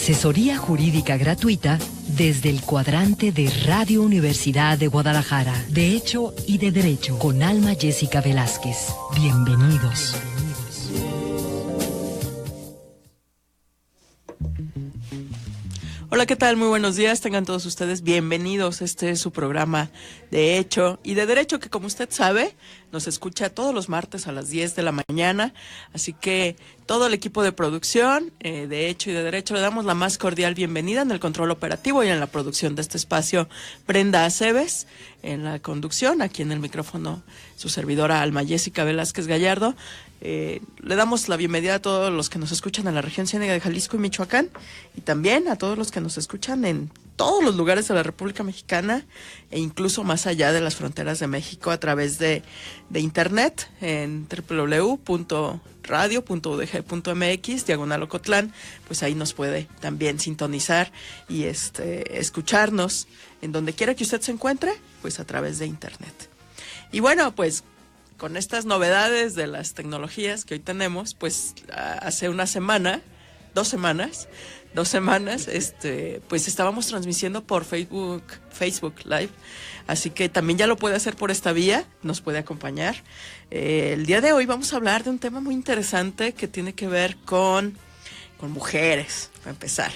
Asesoría jurídica gratuita desde el cuadrante de Radio Universidad de Guadalajara. De Hecho y de Derecho, con Alma Jessica Velázquez. Bienvenidos. Hola, ¿qué tal? Muy buenos días, tengan todos ustedes bienvenidos. Este es su programa de Hecho y de Derecho, que como usted sabe, nos escucha todos los martes a las 10 de la mañana. Así que todo el equipo de producción de Hecho y de Derecho le damos la más cordial bienvenida en el control operativo y en la producción de este espacio. Brenda Aceves en la conducción, aquí en el micrófono su servidora Alma Jessica Velázquez Gallardo. Le damos la bienvenida a todos los que nos escuchan en la región ciénega de Jalisco y Michoacán, y también a todos los que nos escuchan en todos los lugares de la República Mexicana e incluso más allá de las fronteras de México a través de internet en www.radio.udg.mx/Ocotlán. Pues ahí nos puede también sintonizar y escucharnos en donde quiera que usted se encuentre, pues a través de internet. Y bueno, pues con estas novedades de las tecnologías que hoy tenemos, pues hace dos semanas, pues estábamos transmitiendo por Facebook Live, así que también ya lo puede hacer por esta vía, nos puede acompañar. El día de hoy vamos a hablar de un tema muy interesante que tiene que ver con mujeres, para empezar,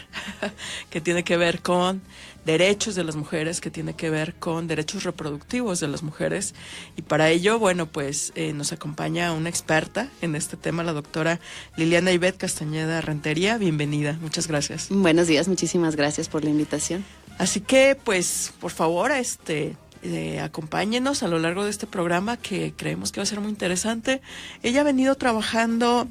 que tiene que ver con derechos de las mujeres, que tiene que ver con derechos reproductivos de las mujeres. Y para ello, bueno, pues nos acompaña una experta en este tema, la doctora Liliana Ivette Castañeda Rentería. Bienvenida, muchas gracias. Buenos días, muchísimas gracias por la invitación. Así que, pues, por favor, acompáñenos a lo largo de este programa, que creemos que va a ser muy interesante. Ella ha venido trabajando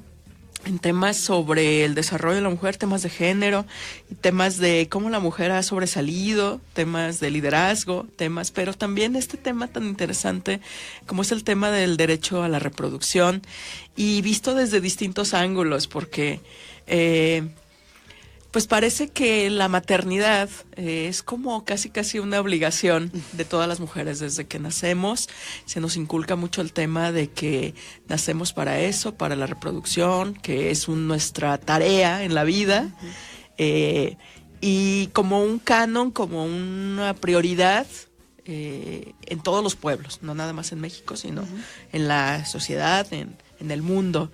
en temas sobre el desarrollo de la mujer, temas de género, y temas de cómo la mujer ha sobresalido, temas de liderazgo, pero también este tema tan interesante como es el tema del derecho a la reproducción, y visto desde distintos ángulos, porque pues parece que la maternidad es como casi una obligación de todas las mujeres desde que nacemos. Se nos inculca mucho el tema de que nacemos para eso, para la reproducción, que es nuestra tarea en la vida, y como un canon, como una prioridad en todos los pueblos, no nada más en México, sino en la sociedad, en el mundo.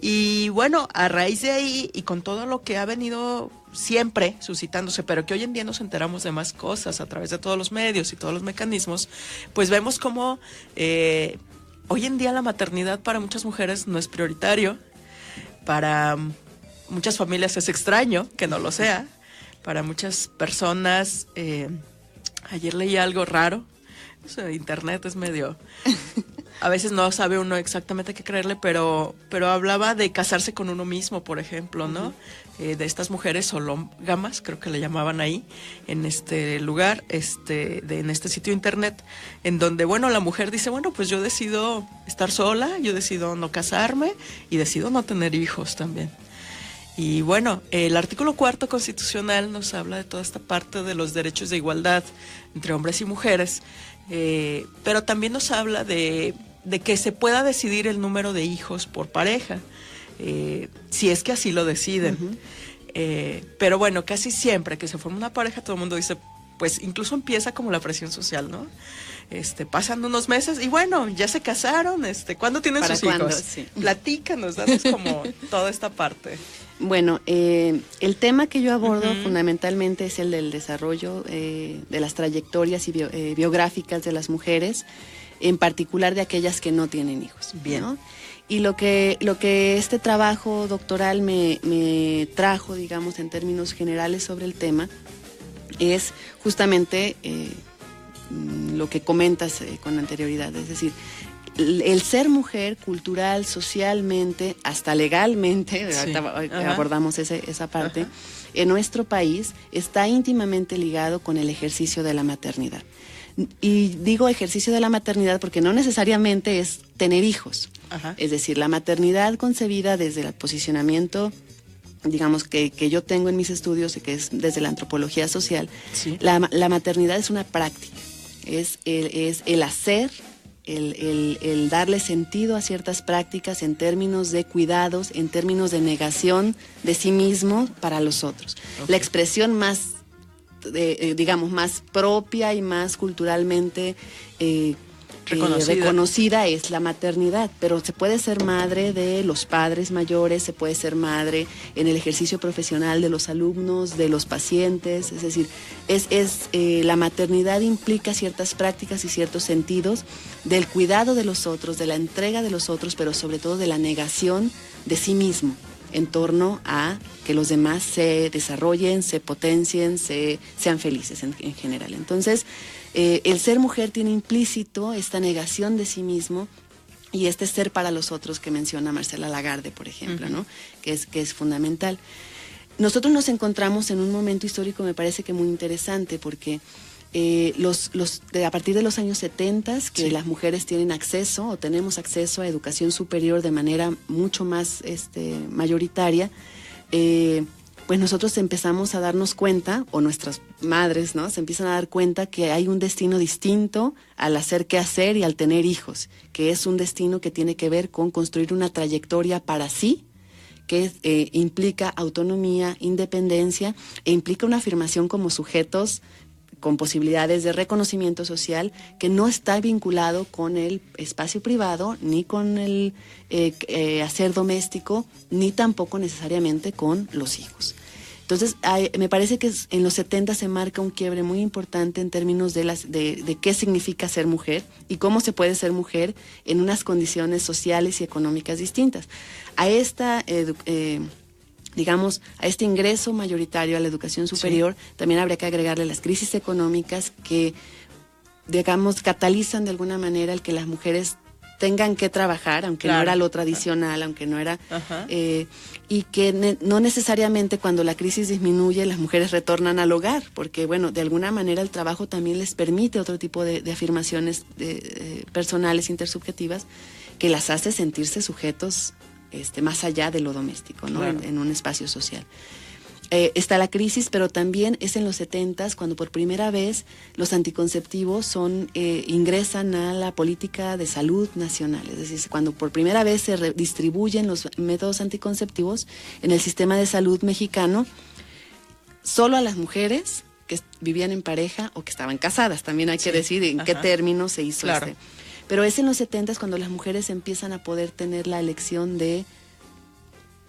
Y bueno, a raíz de ahí y con todo lo que ha venido siempre suscitándose, pero que hoy en día nos enteramos de más cosas a través de todos los medios y todos los mecanismos, pues vemos como hoy en día la maternidad para muchas mujeres no es prioritario, para muchas familias es extraño que no lo sea, para muchas personas, ayer leí algo raro, internet es medio... A veces no sabe uno exactamente qué creerle, pero hablaba de casarse con uno mismo, por ejemplo, ¿no? De estas mujeres sológamas, creo que le llamaban ahí, en este lugar, en este sitio internet, en donde, bueno, la mujer dice, bueno, pues yo decido estar sola, yo decido no casarme y decido no tener hijos también. Y bueno, el artículo 4 constitucional nos habla de toda esta parte de los derechos de igualdad entre hombres y mujeres, pero también nos habla de que se pueda decidir el número de hijos por pareja, si es que así lo deciden. Pero bueno, casi siempre que se forma una pareja, todo el mundo dice, pues incluso empieza como la presión social, ¿no? Pasan unos meses y bueno, ya se casaron, ¿cuándo tienen sus hijos? Sí. Platícanos, danos como toda esta parte. Bueno, el tema que yo abordo fundamentalmente es el del desarrollo de las trayectorias y biográficas de las mujeres, en particular de aquellas que no tienen hijos. Bien. ¿No? Y lo que este trabajo doctoral me trajo, digamos, en términos generales sobre el tema, es justamente lo que comentas con anterioridad, es decir, el ser mujer cultural, socialmente, hasta legalmente, sí. Ahorita abordamos esa parte, en nuestro país está íntimamente ligado con el ejercicio de la maternidad. Y digo ejercicio de la maternidad porque no necesariamente es tener hijos. Es decir, la maternidad concebida desde el posicionamiento, digamos, que yo tengo en mis estudios, que es desde la antropología social, sí. La maternidad es una práctica, es el hacer el darle sentido a ciertas prácticas en términos de cuidados, en términos de negación de sí mismo para los otros. Okay. La expresión más, digamos, más propia y más culturalmente reconocida es la maternidad, pero se puede ser madre de los padres mayores, se puede ser madre en el ejercicio profesional de los alumnos, de los pacientes, es decir, la maternidad implica ciertas prácticas y ciertos sentidos del cuidado de los otros, de la entrega de los otros, pero sobre todo de la negación de sí mismo en torno a que los demás se desarrollen, se potencien, sean felices en general. Entonces, el ser mujer tiene implícito esta negación de sí mismo y este ser para los otros que menciona Marcela Lagarde, por ejemplo, ¿no? que es fundamental. Nosotros nos encontramos en un momento histórico, me parece que muy interesante, porque a partir de los años 70, que las mujeres tienen acceso o tenemos acceso a educación superior de manera mucho más mayoritaria, pues nosotros empezamos a darnos cuenta, o nuestras madres, ¿no? Se empiezan a dar cuenta que hay un destino distinto al hacer qué hacer y al tener hijos, que es un destino que tiene que ver con construir una trayectoria para sí, que implica autonomía, independencia e implica una afirmación como sujetos con posibilidades de reconocimiento social que no está vinculado con el espacio privado, ni con el hacer doméstico, ni tampoco necesariamente con los hijos. Entonces, me parece que en los 70 se marca un quiebre muy importante en términos de qué significa ser mujer y cómo se puede ser mujer en unas condiciones sociales y económicas distintas. A esta digamos, a este ingreso mayoritario a la educación superior, también habría que agregarle las crisis económicas que, digamos, catalizan de alguna manera el que las mujeres tengan que trabajar, aunque no era lo tradicional, aunque no era... y que no necesariamente cuando la crisis disminuye las mujeres retornan al hogar, porque, bueno, de alguna manera el trabajo también les permite otro tipo de afirmaciones personales, intersubjetivas, que las hace sentirse sujetos más allá de lo doméstico, ¿no? En un espacio social. Está la crisis, pero también es en los 70s cuando por primera vez los anticonceptivos ingresan a la política de salud nacional. Es decir, cuando por primera vez se redistribuyen los métodos anticonceptivos en el sistema de salud mexicano, solo a las mujeres que vivían en pareja o que estaban casadas. También hay que decir en qué términos se hizo Pero es en los 70s cuando las mujeres empiezan a poder tener la elección de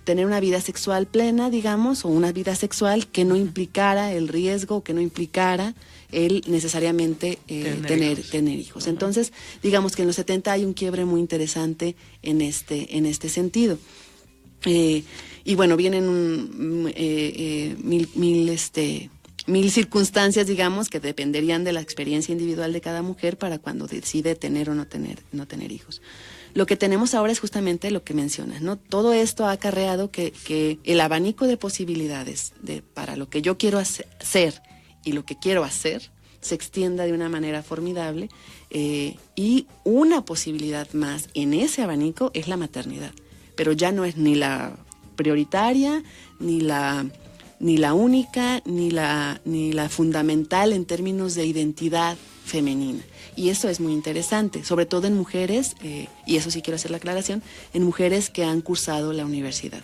tener una vida sexual plena, digamos, o una vida sexual que no implicara el riesgo, que no implicara el necesariamente tener hijos. Interesante. Entonces, digamos que en los 70 hay un quiebre muy interesante en este sentido. Y bueno, vienen mil circunstancias, digamos, que dependerían de la experiencia individual de cada mujer para cuando decide tener o no tener hijos. Lo que tenemos ahora es justamente lo que mencionas, ¿no? Todo esto ha acarreado que el abanico de posibilidades para lo que yo quiero hacer y lo que quiero hacer se extienda de una manera formidable, y una posibilidad más en ese abanico es la maternidad, pero ya no es ni la prioritaria, ni la única, ni la fundamental en términos de identidad femenina. Y eso es muy interesante, sobre todo en mujeres, y eso sí quiero hacer la aclaración, en mujeres que han cursado la universidad.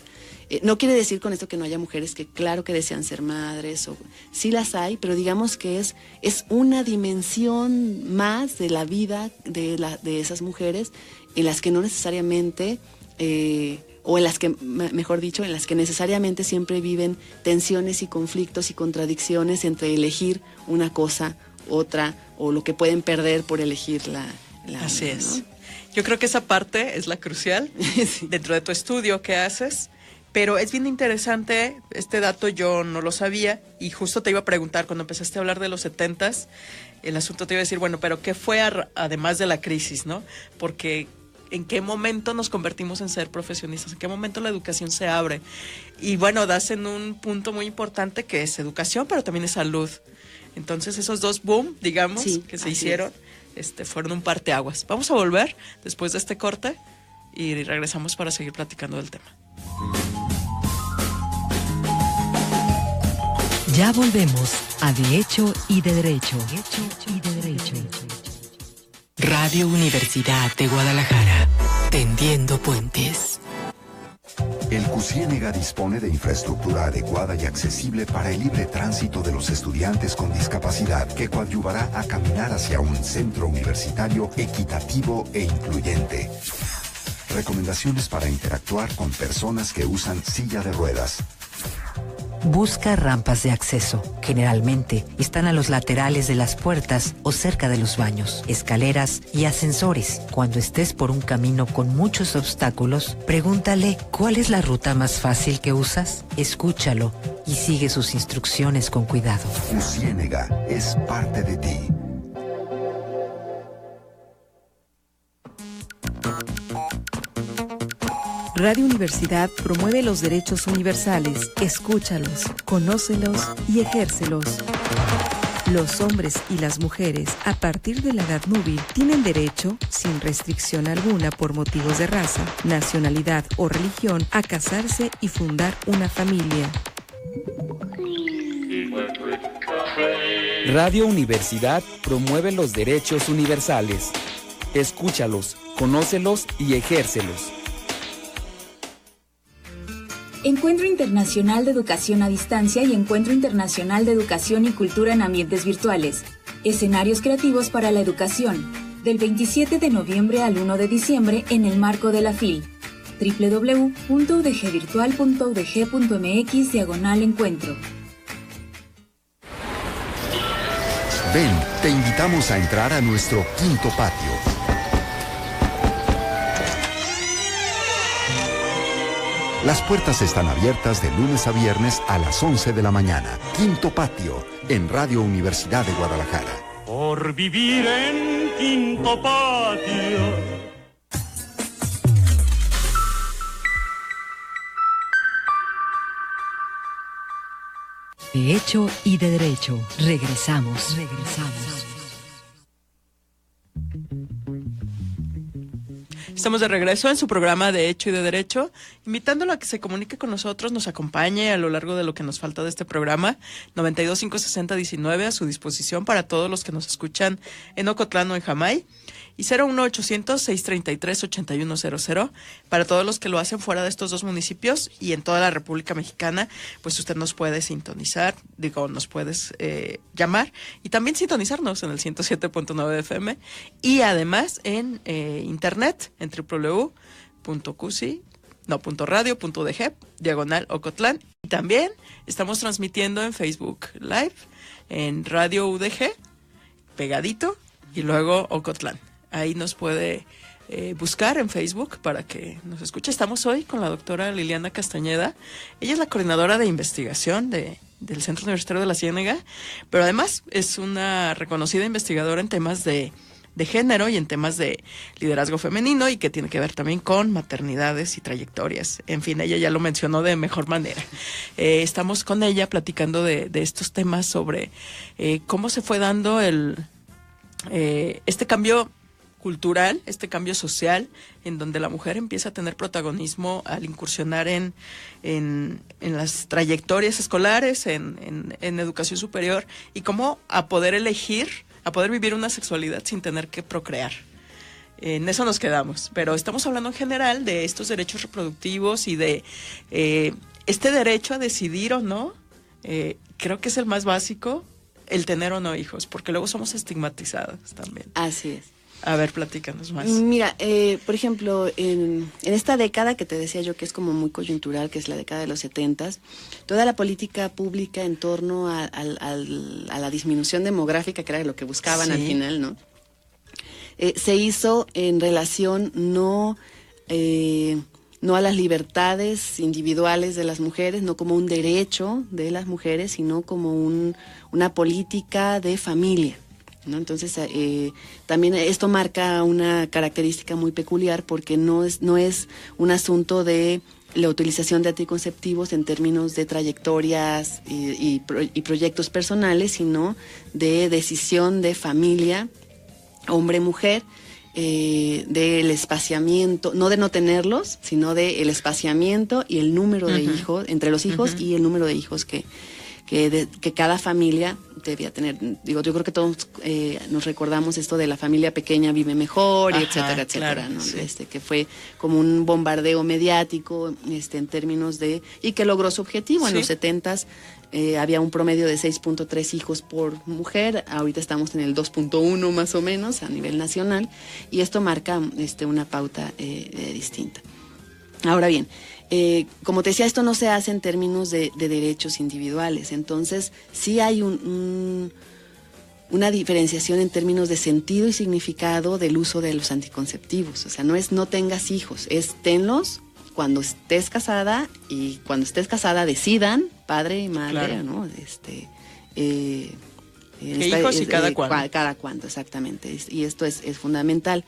No quiere decir con esto que no haya mujeres que claro que desean ser madres, sí las hay, pero digamos que es una dimensión más de la vida de esas mujeres en las que no necesariamente... o en las que, mejor dicho, en las que necesariamente siempre viven tensiones y conflictos y contradicciones entre elegir una cosa, otra, o lo que pueden perder por elegir la Así una, es. ¿no? Yo creo que esa parte es la crucial dentro de tu estudio que haces, pero es bien interesante, este dato yo no lo sabía, y justo te iba a preguntar, cuando empezaste a hablar de los 70s, el asunto te iba a decir, bueno, pero ¿qué fue además de la crisis, no? Porque... ¿en qué momento nos convertimos en ser profesionistas? ¿En qué momento la educación se abre? Y bueno, das en un punto muy importante que es educación, pero también es salud. Entonces esos dos boom, digamos, que se hicieron, fueron un parteaguas. Vamos a volver después de este corte y regresamos para seguir platicando del tema. Ya volvemos a De Hecho y de Derecho. Radio Universidad de Guadalajara, tendiendo puentes. El CUCIÉNEGA dispone de infraestructura adecuada y accesible para el libre tránsito de los estudiantes con discapacidad, que coadyuvará a caminar hacia un centro universitario equitativo e incluyente. Recomendaciones para interactuar con personas que usan silla de ruedas. Busca rampas de acceso. Generalmente están a los laterales de las puertas o cerca de los baños, escaleras y ascensores. Cuando estés por un camino con muchos obstáculos, pregúntale ¿cuál es la ruta más fácil que usas? Escúchalo y sigue sus instrucciones con cuidado. CUCIÉNEGA es parte de ti. Radio Universidad promueve los derechos universales. Escúchalos, conócelos y ejércelos. Los hombres y las mujeres, a partir de la edad núbil, tienen derecho, sin restricción alguna por motivos de raza, nacionalidad o religión, a casarse y fundar una familia. Radio Universidad promueve los derechos universales. Escúchalos, conócelos y ejércelos. Encuentro Internacional de Educación a Distancia y Encuentro Internacional de Educación y Cultura en Ambientes Virtuales. Escenarios creativos para la educación. Del 27 de noviembre al 1 de diciembre en el marco de la FIL. www.udgvirtual.udg.mx/encuentro. Ven, te invitamos a entrar a nuestro quinto patio. Las puertas están abiertas de lunes a viernes a las 11 de la mañana. Quinto Patio, en Radio Universidad de Guadalajara. Por vivir en Quinto Patio. De hecho y de derecho. Regresamos. Estamos de regreso en su programa de Hecho y de Derecho, invitándolo a que se comunique con nosotros, nos acompañe a lo largo de lo que nos falta de este programa. 92-560-19 a su disposición para todos los que nos escuchan en Ocotlán o en Jamay. Y 01800-633-8100 para todos los que lo hacen fuera de estos dos municipios y en toda la República Mexicana, pues usted nos puede sintonizar, nos puedes llamar y también sintonizarnos en el 107.9 de FM y además en internet en www.radio.udg/Ocotlán. Y también estamos transmitiendo en Facebook Live, en Radio UDG, pegadito, y luego Ocotlán. Ahí nos puede buscar en Facebook para que nos escuche. Estamos hoy con la doctora Liliana Castañeda. Ella es la coordinadora de investigación del Centro Universitario de la Ciénega, pero además es una reconocida investigadora en temas de género y en temas de liderazgo femenino y que tiene que ver también con maternidades y trayectorias. En fin, ella ya lo mencionó de mejor manera. Estamos con ella platicando de estos temas sobre cómo se fue dando este cambio cultural, este cambio social, en donde la mujer empieza a tener protagonismo al incursionar en las trayectorias escolares, en educación superior, y cómo a poder elegir, a poder vivir una sexualidad sin tener que procrear. En eso nos quedamos, pero estamos hablando en general de estos derechos reproductivos y de este derecho a decidir o no. Creo que es el más básico, el tener o no hijos, porque luego somos estigmatizadas también. Así es. A ver, platícanos más. Mira, por ejemplo, en esta década que te decía yo que es como muy coyuntural, que es la década de los 70s, toda la política pública en torno a la disminución demográfica, que era lo que buscaban al final, ¿no? Se hizo en relación no a las libertades individuales de las mujeres, no como un derecho de las mujeres, sino como una política de familia, ¿no? Entonces, también esto marca una característica muy peculiar porque no es un asunto de la utilización de anticonceptivos en términos de trayectorias y proyectos personales, sino de decisión de familia, hombre-mujer, del espaciamiento, no de no tenerlos, sino de el espaciamiento y el número de hijos, entre los hijos y el número de hijos que cada familia debía tener, yo creo que todos nos recordamos esto de la familia pequeña vive mejor, y etcétera, etcétera, claro, ¿no? sí. Que fue como un bombardeo mediático, en términos de, y que logró su objetivo. En Sí. los 70s había un promedio de 6.3 hijos por mujer, ahorita estamos en el 2.1 más o menos a nivel nacional, y esto marca una pauta distinta. Ahora bien, como te decía, esto no se hace en términos de derechos individuales, entonces sí hay una diferenciación en términos de sentido y significado del uso de los anticonceptivos. O sea, no es no tengas hijos, es tenlos cuando estés casada, y cuando estés casada decidan, padre y madre, Claro. ¿no? ¿Qué hijos y cada cuándo? Cada cuándo, exactamente. Y esto es fundamental.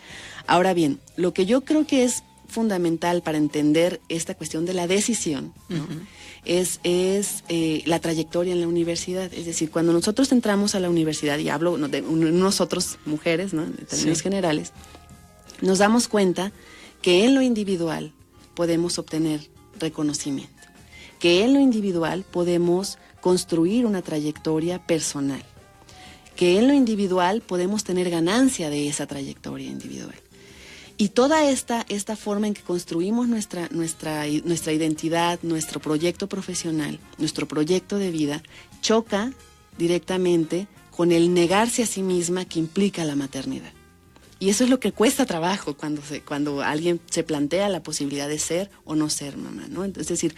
Ahora bien, lo que yo creo que es fundamental para entender esta cuestión de la decisión, ¿no? es la trayectoria en la universidad. Es decir, cuando nosotros entramos a la universidad, y hablo de nosotros, mujeres, ¿no? En términos Sí. generales, nos damos cuenta que en lo individual podemos obtener reconocimiento, que en lo individual podemos construir una trayectoria personal, que en lo individual podemos tener ganancia de esa trayectoria individual. Y toda esta forma en que construimos nuestra identidad, nuestro proyecto profesional, nuestro proyecto de vida, choca directamente con el negarse a sí misma que implica la maternidad. Y eso es lo que cuesta trabajo cuando alguien se plantea la posibilidad de ser o no ser mamá, ¿no? Es decir,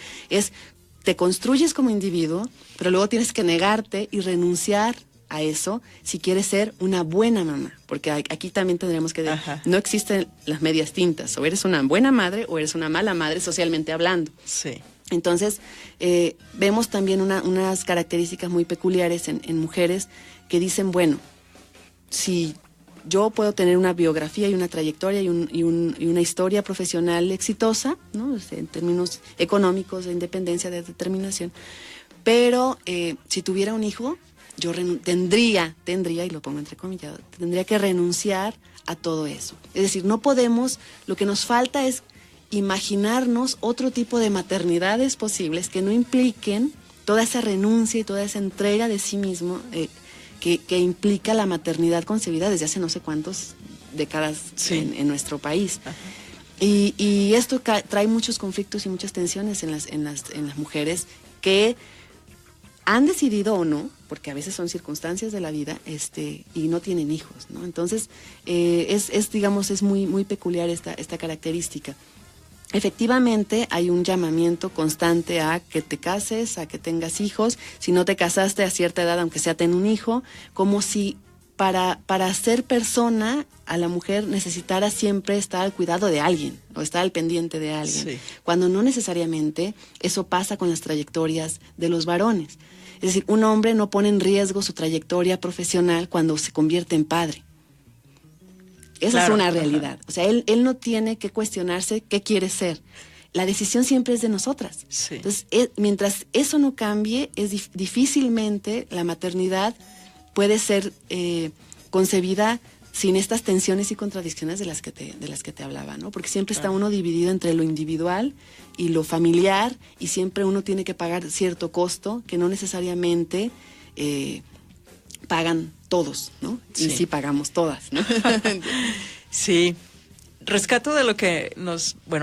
te construyes como individuo, pero luego tienes que negarte y renunciar a eso si quieres ser una buena mamá, porque aquí también tendremos que no existen las medias tintas, o eres una buena madre o eres una mala madre socialmente hablando. Sí. Entonces vemos también unas características muy peculiares en mujeres que dicen, bueno, si yo puedo tener una biografía y una trayectoria y una historia profesional exitosa, ¿no? En términos económicos, de independencia, de determinación, pero si tuviera un hijo, yo tendría, y lo pongo entrecomillado, tendría que renunciar a todo eso. Es decir, no podemos, lo que nos falta es imaginarnos otro tipo de maternidades posibles que no impliquen toda esa renuncia y toda esa entrega de sí mismo que implica la maternidad concebida desde hace no sé cuántas décadas en nuestro país. Y esto trae muchos conflictos y muchas tensiones en las mujeres que han decidido o no, porque a veces son circunstancias de la vida, y no tienen hijos, ¿no? Entonces, es muy, muy peculiar esta característica. Efectivamente, hay un llamamiento constante a que te cases, a que tengas hijos. Si no te casaste a cierta edad, aunque sea ten un hijo, como si para ser persona a la mujer necesitara siempre estar al cuidado de alguien o estar al pendiente de alguien, Sí. cuando no necesariamente eso pasa con las trayectorias de los varones. Es decir, un hombre no pone en riesgo su trayectoria profesional cuando se convierte en padre. Esa Claro, es una realidad. O sea, él no tiene que cuestionarse qué quiere ser. La decisión siempre es de nosotras. Sí. Entonces, mientras eso no cambie, difícilmente la maternidad puede ser concebida sin estas tensiones y contradicciones de las que te hablaba, ¿no? Porque siempre está uno dividido entre lo individual y lo familiar, y siempre uno tiene que pagar cierto costo que no necesariamente pagan todos, ¿no? Sí. Y sí pagamos todas, ¿no? Sí. Rescato de lo que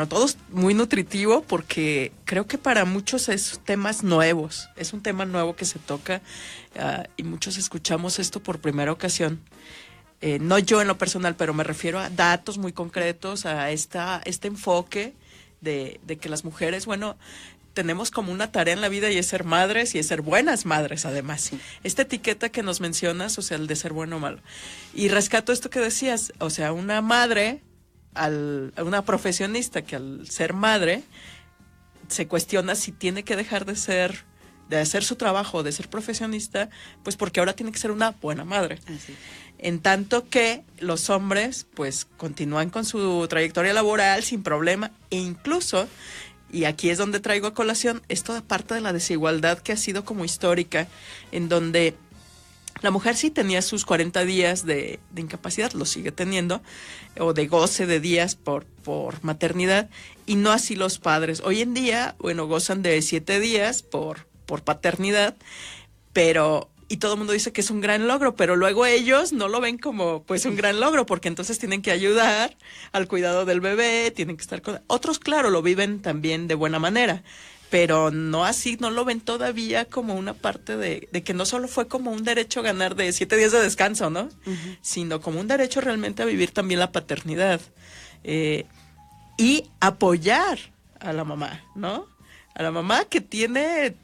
todos muy nutritivo, porque creo que para muchos es temas nuevos, es un tema nuevo que se toca y muchos escuchamos esto por primera ocasión. No yo en lo personal, pero me refiero a datos muy concretos, a este enfoque de que las mujeres, tenemos como una tarea en la vida, y es ser madres y es ser buenas madres además. Sí. Esta etiqueta que nos mencionas, o sea, el de ser bueno o malo. Y rescato esto que decías, o sea, una madre, una profesionista que al ser madre se cuestiona si tiene que dejar de hacer su trabajo, de ser profesionista, pues porque ahora tiene que ser una buena madre. Así. En tanto que los hombres pues continúan con su trayectoria laboral sin problema, e incluso, y aquí es donde traigo a colación, es toda parte de la desigualdad que ha sido como histórica, en donde la mujer sí tenía sus 40 días de incapacidad, lo sigue teniendo, o de goce de días por maternidad, y no así los padres. Hoy en día, gozan de 7 días por paternidad, pero y todo el mundo dice que es un gran logro, pero luego ellos no lo ven como pues un gran logro, porque entonces tienen que ayudar al cuidado del bebé, tienen que estar con otros, claro, lo viven también de buena manera, pero no así, no lo ven todavía como una parte de que no solo fue como un derecho a ganar de 7 días de descanso, ¿no? Sino como un derecho realmente a vivir también la paternidad y apoyar a la mamá, ¿no? A la mamá que tiene,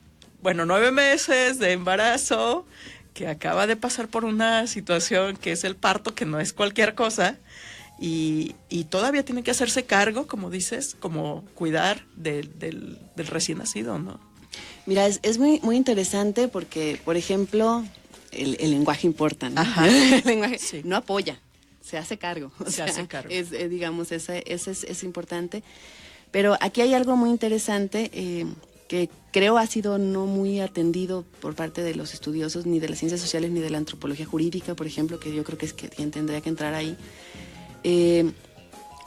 9 meses de embarazo, que acaba de pasar por una situación que es el parto, que no es cualquier cosa, y todavía tiene que hacerse cargo, como dices, como cuidar del recién nacido, ¿no? Mira, es muy, muy interesante porque, por ejemplo, el lenguaje importa, ¿no? Ajá. El lenguaje Sí. no apoya, se hace cargo. Se hace cargo. Digamos, ese es importante. Pero aquí hay algo muy interesante que creo ha sido no muy atendido por parte de los estudiosos ni de las ciencias sociales ni de la antropología jurídica, por ejemplo, que yo creo que es quien tendría que entrar ahí.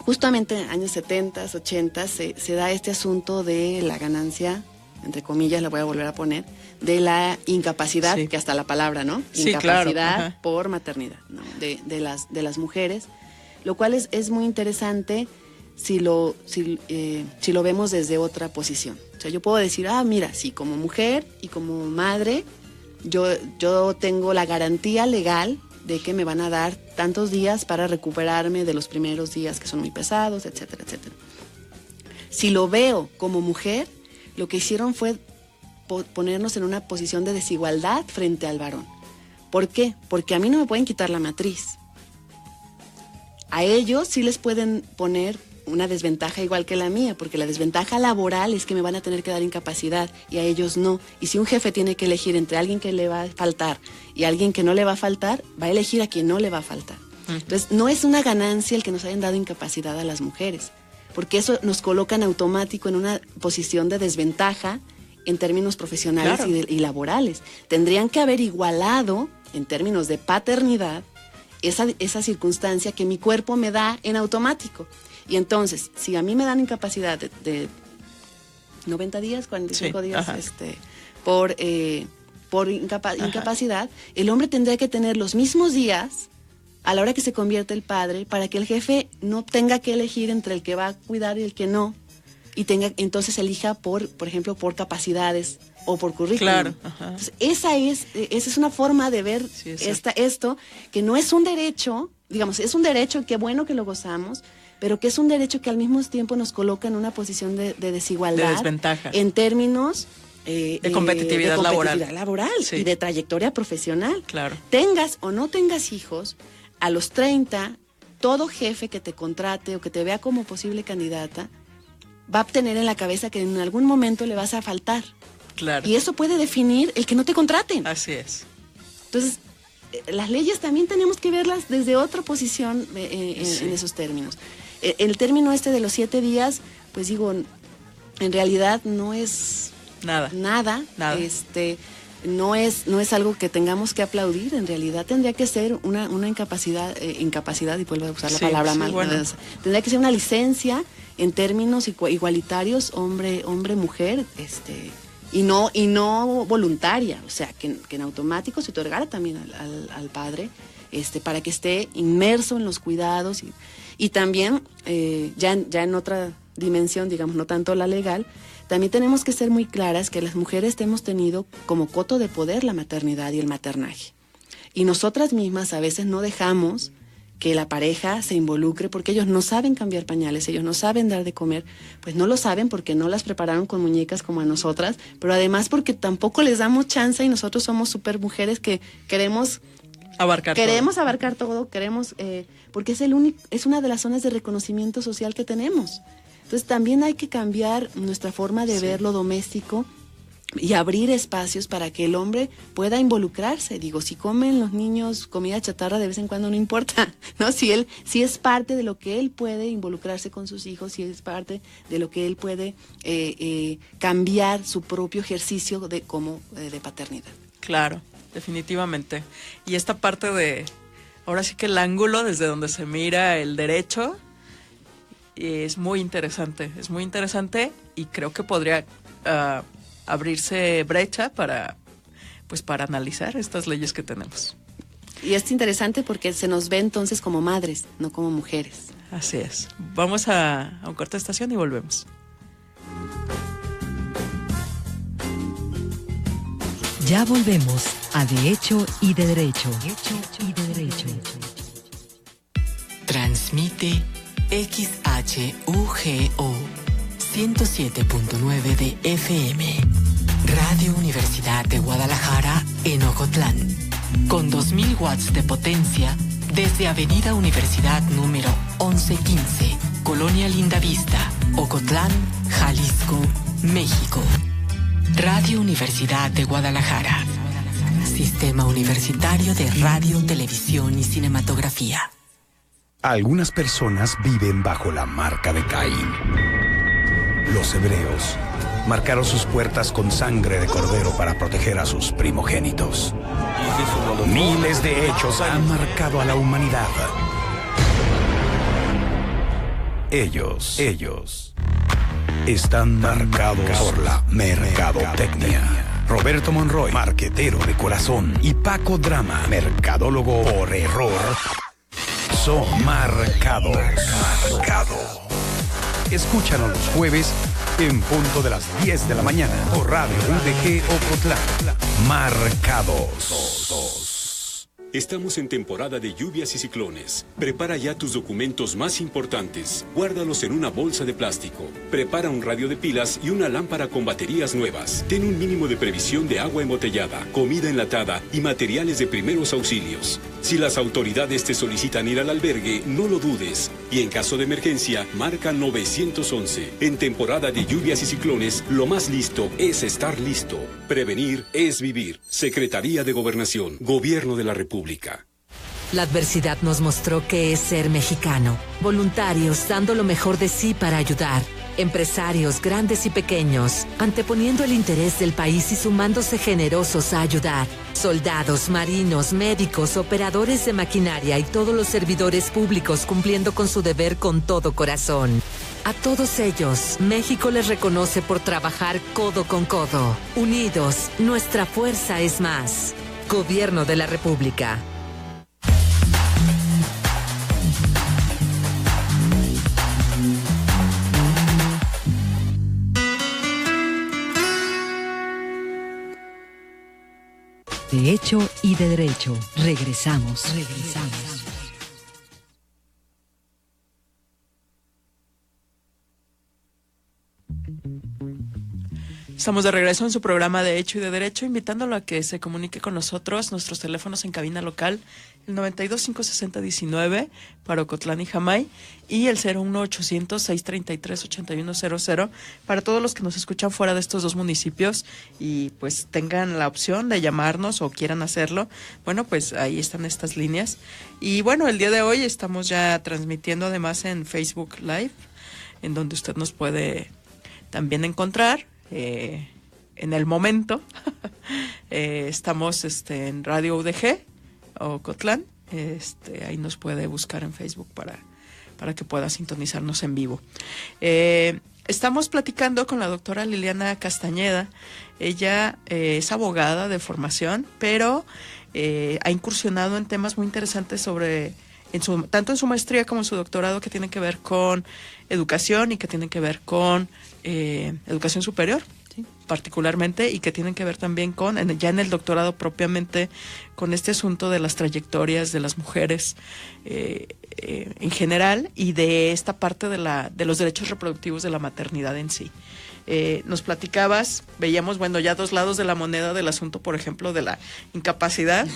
Justamente en años 70, 80 se da este asunto de la ganancia, entre comillas la voy a volver a poner, de la incapacidad, sí. Que hasta la palabra, ¿no? Sí, incapacidad claro. por maternidad, ¿no? de las mujeres, lo cual es muy interesante si lo vemos desde otra posición. O sea, yo puedo decir, mira, sí, como mujer y como madre, yo tengo la garantía legal de que me van a dar tantos días para recuperarme de los primeros días que son muy pesados, etcétera, etcétera. Si lo veo como mujer, lo que hicieron fue ponernos en una posición de desigualdad frente al varón. ¿Por qué? Porque a mí no me pueden quitar la matriz. A ellos sí les pueden poner una desventaja igual que la mía, porque la desventaja laboral es que me van a tener que dar incapacidad y a ellos no. Y si un jefe tiene que elegir entre alguien que le va a faltar y alguien que no le va a faltar, va a elegir a quien no le va a faltar. Entonces, no es una ganancia el que nos hayan dado incapacidad a las mujeres, porque eso nos coloca en automático en una posición de desventaja en términos profesionales, claro, y laborales. Tendrían que haber igualado, en términos de paternidad, esa circunstancia que mi cuerpo me da en automático. Y entonces, si a mí me dan incapacidad de 90 días, 45 sí, días, por incapacidad, el hombre tendría que tener los mismos días a la hora que se convierte el padre para que el jefe no tenga que elegir entre el que va a cuidar y el que no, y entonces elija por ejemplo, por capacidades o por currículum. Claro. Entonces, esa es una forma de ver esto, que no es un derecho, digamos, es un derecho, qué bueno que lo gozamos, pero que es un derecho que al mismo tiempo nos coloca en una posición de desigualdad. De desventaja. En términos de competitividad laboral. Sí. Y de trayectoria profesional. Claro. Tengas o no tengas hijos, a los 30, todo jefe que te contrate o que te vea como posible candidata va a tener en la cabeza que en algún momento le vas a faltar. Claro. Y eso puede definir el que no te contraten. Así es. Entonces, las leyes también tenemos que verlas desde otra posición en esos términos. El término de los 7 días, pues digo, en realidad no es nada. No es algo que tengamos que aplaudir. En realidad tendría que ser una incapacidad, y vuelvo a usar la palabra mal. Bueno. Tendría que ser una licencia en términos igualitarios, hombre-mujer, y no voluntaria, o sea, que en automático se otorgara también al padre, para que esté inmerso en los cuidados y también ya en otra dimensión, digamos, no tanto la legal, también tenemos que ser muy claras que las mujeres hemos tenido como coto de poder la maternidad y el maternaje. Y nosotras mismas a veces no dejamos que la pareja se involucre porque ellos no saben cambiar pañales, ellos no saben dar de comer, pues no lo saben porque no las prepararon con muñecas como a nosotras, pero además porque tampoco les damos chance y nosotros somos súper mujeres que queremos abarcar todo, porque es una de las zonas de reconocimiento social que tenemos. Entonces también hay que cambiar nuestra forma de ver lo doméstico y abrir espacios para que el hombre pueda involucrarse. Digo, si comen los niños comida chatarra de vez en cuando no importa, ¿no? Si es parte de lo que él puede involucrarse con sus hijos, si es parte de lo que él puede cambiar su propio ejercicio de paternidad. Claro, definitivamente. Y esta parte ahora sí que el ángulo desde donde se mira el derecho es muy interesante y creo que podría abrirse brecha para pues para analizar estas leyes que tenemos. Y es interesante porque se nos ve entonces como madres, no como mujeres. Así es. Vamos a un corte de estación y volvemos. Ya volvemos a De Hecho y de Derecho. Transmite XHUGO 107.9 de FM. Radio Universidad de Guadalajara en Ocotlán. Con 2000 watts de potencia desde Avenida Universidad número 1115, Colonia Lindavista, Ocotlán, Jalisco, México. Radio Universidad de Guadalajara. Sistema Universitario de Radio, Televisión y Cinematografía. Algunas personas viven bajo la marca de Caín. Los hebreos marcaron sus puertas con sangre de cordero para proteger a sus primogénitos. Miles de hechos han marcado a la humanidad. Ellos están marcados por la mercadotecnia. Roberto Monroy, marquetero de corazón, y Paco Drama, mercadólogo por error, son marcados. Escúchanos los jueves en punto de las 10 de la mañana por Radio UDG Ocotlán. Marcados. Estamos en temporada de lluvias y ciclones. Prepara ya tus documentos más importantes. Guárdalos en una bolsa de plástico. Prepara un radio de pilas y una lámpara con baterías nuevas. Ten un mínimo de previsión de agua embotellada, comida enlatada y materiales de primeros auxilios. Si las autoridades te solicitan ir al albergue, no lo dudes. Y en caso de emergencia, marca 911. En temporada de lluvias y ciclones, lo más listo es estar listo. Prevenir es vivir. Secretaría de Gobernación, Gobierno de la República. La adversidad nos mostró qué es ser mexicano. Voluntarios dando lo mejor de sí para ayudar. Empresarios grandes y pequeños, anteponiendo el interés del país y sumándose generosos a ayudar. Soldados, marinos, médicos, operadores de maquinaria y todos los servidores públicos cumpliendo con su deber con todo corazón. A todos ellos, México les reconoce por trabajar codo con codo. Unidos, nuestra fuerza es más. Gobierno de la República. De Hecho y de Derecho. Regresamos. Estamos de regreso en su programa de Hecho y de Derecho, invitándolo a que se comunique con nosotros. Nuestros teléfonos en cabina local, el 92-560-19 para Ocotlán y Jamay, y el 01800-633-8100 para todos los que nos escuchan fuera de estos dos municipios y pues tengan la opción de llamarnos o quieran hacerlo. Bueno, pues ahí están estas líneas. Y bueno, el día de hoy estamos ya transmitiendo además en Facebook Live, en donde usted nos puede también encontrar. En el momento estamos en Radio UDG Ocotlán, ahí nos puede buscar en Facebook para que pueda sintonizarnos en vivo. Estamos platicando con la doctora Liliana Castañeda. Ella es abogada de formación, pero ha incursionado en temas muy interesantes tanto en su maestría como en su doctorado, que tienen que ver con educación y que tienen que ver con educación superior, sí, particularmente, y que tienen que ver también con, ya en el doctorado propiamente, con este asunto de las trayectorias de las mujeres en general y de esta parte de los derechos reproductivos de la maternidad en sí. Nos platicabas, veíamos, bueno, ya dos lados de la moneda del asunto, por ejemplo, de la incapacidad,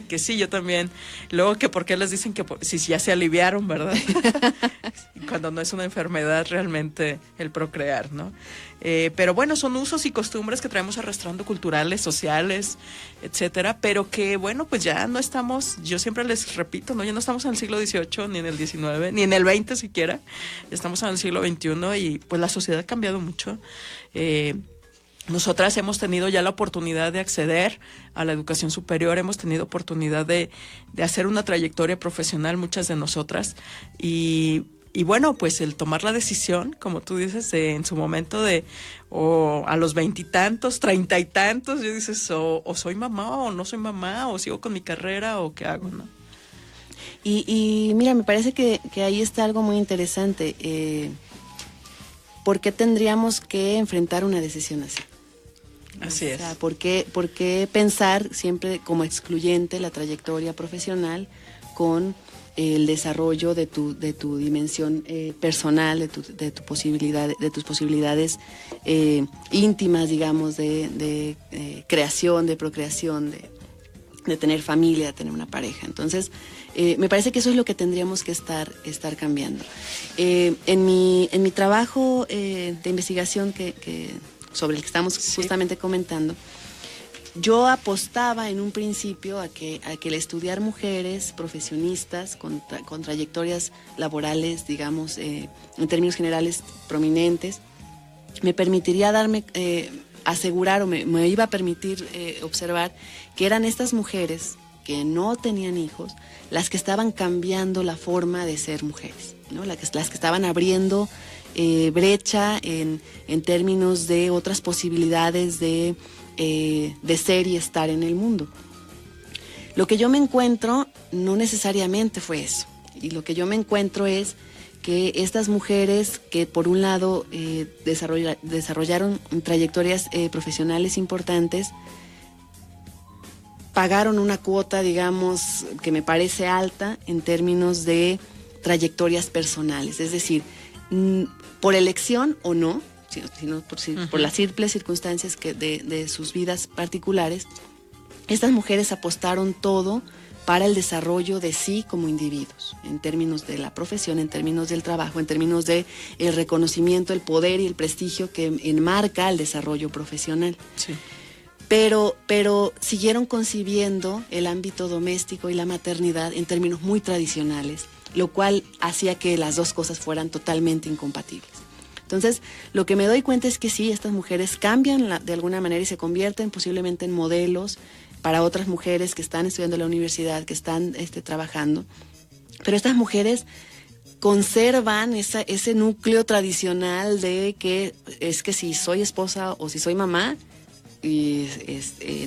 que sí, yo también. Luego que por qué les dicen que si ya se aliviaron, ¿verdad? Cuando no es una enfermedad realmente el procrear, ¿no? Pero bueno, son usos y costumbres que traemos arrastrando, culturales, sociales, etcétera, pero que bueno, pues ya no estamos, yo siempre les repito, ¿no? Ya no estamos en el siglo XVIII, ni en el XIX, ni en el XX siquiera, estamos en el siglo XXI y pues la sociedad ha cambiado mucho. Nosotras hemos tenido ya la oportunidad de acceder a la educación superior, hemos tenido oportunidad de hacer una trayectoria profesional, muchas de nosotras, y Y bueno, pues el tomar la decisión, como tú dices, en su momento o a los 20 y tantos, 30 y tantos, yo dices, o soy mamá o no soy mamá, o sigo con mi carrera o qué hago, ¿no? Y mira, me parece que ahí está algo muy interesante. ¿Por qué tendríamos que enfrentar una decisión así? Así es. O sea, ¿por qué pensar siempre como excluyente la trayectoria profesional con el desarrollo de tu dimensión personal, de tus posibilidades íntimas, digamos, de creación, de procreación, de tener familia, de tener una pareja? Entonces, me parece que eso es lo que tendríamos que estar cambiando. En mi trabajo de investigación sobre el que estamos justamente comentando, yo apostaba en un principio a que el estudiar mujeres profesionistas con trayectorias laborales, digamos, en términos generales prominentes, me permitiría asegurar o me iba a permitir observar que eran estas mujeres que no tenían hijos las que estaban cambiando la forma de ser mujeres, ¿no? Las que estaban abriendo brecha en términos de otras posibilidades de ser y estar en el mundo. Lo que yo me encuentro no necesariamente fue eso, y lo que yo me encuentro es que estas mujeres que por un lado desarrollaron trayectorias profesionales importantes, pagaron una cuota, digamos, que me parece alta en términos de trayectorias personales, es decir, por elección o no, sino por las simples circunstancias de sus vidas particulares, estas mujeres apostaron todo para el desarrollo de sí como individuos, en términos de la profesión, en términos del trabajo, en términos de el reconocimiento, el poder y el prestigio que enmarca el desarrollo profesional. Sí. Pero siguieron concibiendo el ámbito doméstico y la maternidad en términos muy tradicionales, lo cual hacía que las dos cosas fueran totalmente incompatibles. Entonces, lo que me doy cuenta es que sí, estas mujeres cambian de alguna manera y se convierten posiblemente en modelos para otras mujeres que están estudiando en la universidad, que están trabajando. Pero estas mujeres conservan ese núcleo tradicional de que es que si soy esposa o si soy mamá,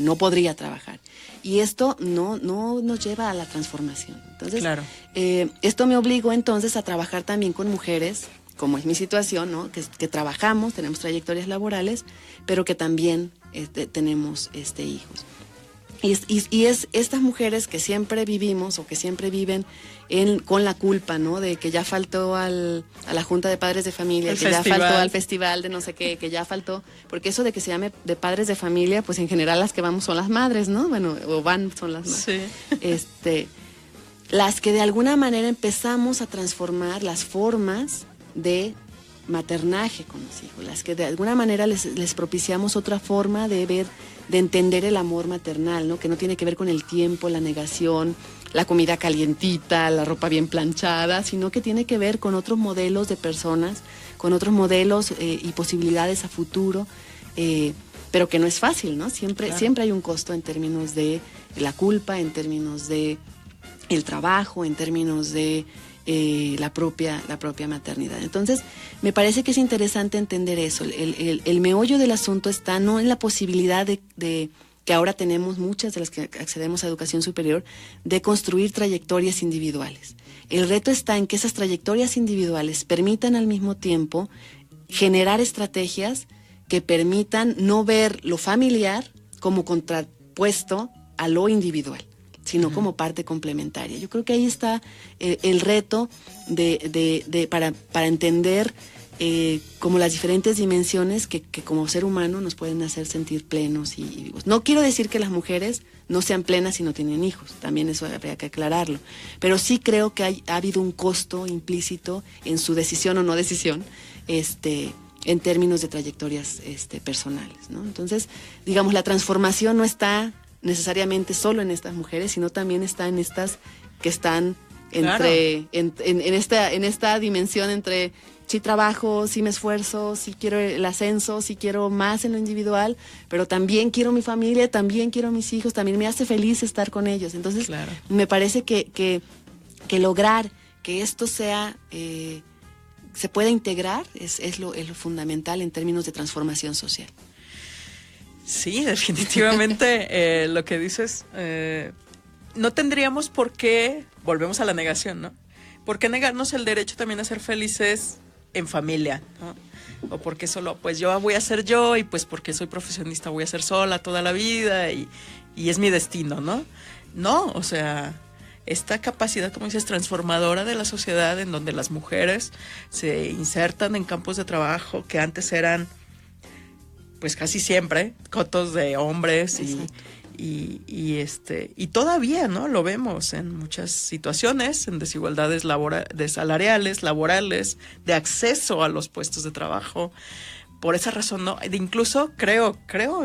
no podría trabajar. Y esto no nos lleva a la transformación. Entonces, claro. Esto me obligó entonces a trabajar también con mujeres, como es mi situación, ¿no? Que trabajamos, tenemos trayectorias laborales, pero que también tenemos hijos. Y es estas mujeres que siempre vivimos o que siempre viven con la culpa, ¿no? De que ya faltó a la junta de padres de familia, ya faltó al festival de no sé qué, que ya faltó, porque eso de que se llame de padres de familia, pues en general las que vamos son las madres, ¿no? Bueno, son las madres. Sí. Las que de alguna manera empezamos a transformar las formas de maternaje con los hijos, las que de alguna manera les propiciamos otra forma de ver, de entender el amor maternal, ¿no? Que no tiene que ver con el tiempo, la negación, la comida calientita, la ropa bien planchada, sino que tiene que ver con otros modelos de personas, con otros modelos y posibilidades a futuro, pero que no es fácil, ¿no? Siempre hay un costo en términos de la culpa, en términos de el trabajo, en términos de la propia maternidad. Entonces, me parece que es interesante entender eso. El meollo del asunto está no en la posibilidad de que ahora tenemos muchas de las que accedemos a educación superior, de construir trayectorias individuales. El reto está en que esas trayectorias individuales permitan al mismo tiempo generar estrategias que permitan no ver lo familiar como contrapuesto a lo individual, sino como parte complementaria. Yo creo que ahí está el reto para entender como las diferentes dimensiones que como ser humano nos pueden hacer sentir plenos y vivos. No quiero decir que las mujeres no sean plenas si no tienen hijos, también eso habría que aclararlo, pero sí creo que ha habido un costo implícito en su decisión o no decisión, en términos de trayectorias personales, ¿no? Entonces, digamos, la transformación no está necesariamente solo en estas mujeres, sino también está en estas que están entre en esta dimensión entre sí trabajo, sí me esfuerzo, sí quiero el ascenso, sí quiero más en lo individual, pero también quiero mi familia, también quiero mis hijos, también me hace feliz estar con ellos. Entonces, me parece que lograr que esto sea se pueda integrar es lo fundamental en términos de transformación social. Sí, definitivamente lo que dices, no tendríamos por qué, volvemos a la negación, ¿no? ¿Por qué negarnos el derecho también a ser felices en familia, ¿no? O porque solo, pues yo voy a ser yo y pues porque soy profesionista voy a ser sola toda la vida y es mi destino, ¿no? No, o sea, esta capacidad, como dices, transformadora de la sociedad en donde las mujeres se insertan en campos de trabajo que antes eran, pues casi siempre, cotos de hombres y todavía, ¿no? Lo vemos en muchas situaciones, en desigualdades salariales, laborales, de acceso a los puestos de trabajo. Por esa razón, ¿no? Incluso creo,